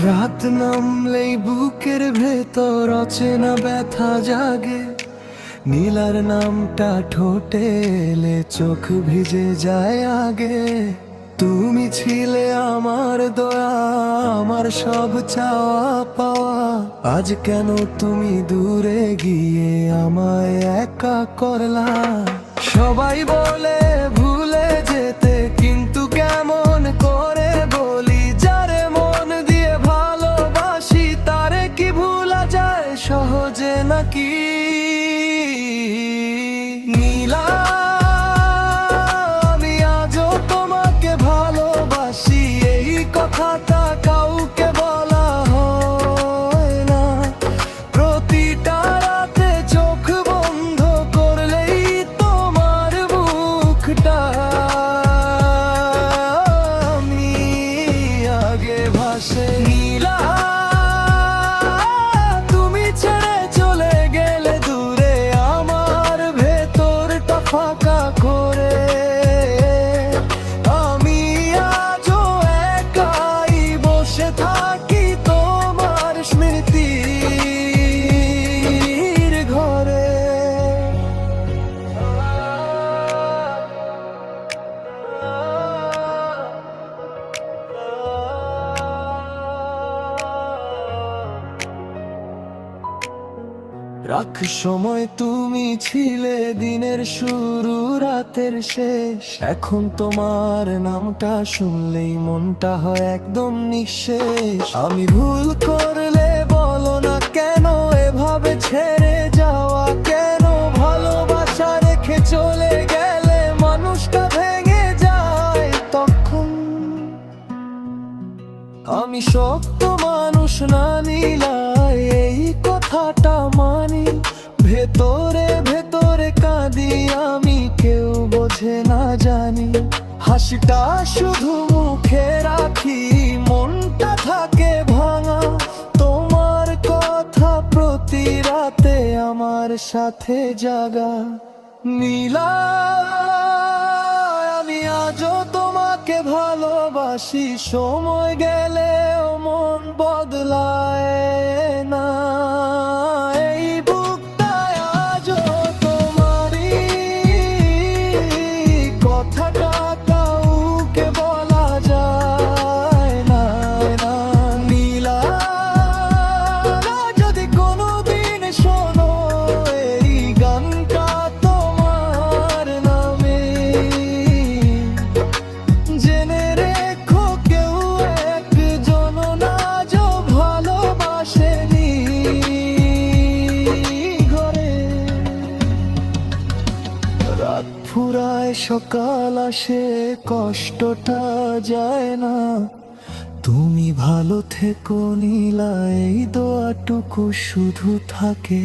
রাত নামলেই বুকের ভেতর অচেনা ব্যথা জাগে, নীলার নামটা ঠোঁটে এলে চোখ ভিজে যায় আগে। তুমি ছিলে আমার দয়া, আমার সব চাওয়া পাওয়া। আজ কেন তুমি দূরে গিয়ে আমায় একা করলা? সবাই বলে ভুলে যেতে, কিন্তু কেমন করে বলি? যারে মন দিয়ে ভালোবাসি তারে কি ভুলা যায় সহজে নাকি? নীলা, আমি আজও তোমাকে ভালোবাসি, এই কথাটা কাউকে বলা হয় না। প্রতিটা রাতে চোখ বন্ধ করলেই তোমার মুখটা আমি আগে ভাসে। নীলা, তুমি ছেড়ে চলে গেলে দূরে, আমার ভেতরটা ফাঁকা করে। আমি আজও একাই বসে থাকি তোমার স্মৃতির ঘরে। রাখ সময় তুমি ছিলে দিনের শুরু রাতের শেষ। এখন তোমার নামটা শুনলেই মনটা হয় একদম নিঃশেষ। আমি ভুল করলে বলো না কেন এভাবে ছেড়ে যাওয়া? কেন ভালোবাসা রেখে চলে গেলে মানুষটা ভেঙে যায় তখন? আমি শক্ত মানুষ না নীলা, এই কথাটা মানি। ভেতরে ভেতরে কাঁদি আমি, কেউ বোঝে না জানি। হাসিটা শুধু মুখে রাখি, মনটা থাকে ভাঙা। তোমার কথা প্রতি রাতে আমার সাথে জাগা। নীলা, আমি আজও তোমাকে ভালোবাসি, সময় গেলেও মন বদলায় না। এই বুকটায় আজও তোমারই কথাটা কাউকে বলা যায় না। নীলা, যদি কোনোদিন শোনো এই গানটা তোমার নামে, জেনে রেখো কেউ একজন আজও ভালোবাসেনি ঘরে। রাত ফুরায় সকাল আসে, কষ্টটা যায় না। তুমি ভালো থেকো নীলা, এই দোয়াটুকু শুধু থাকে।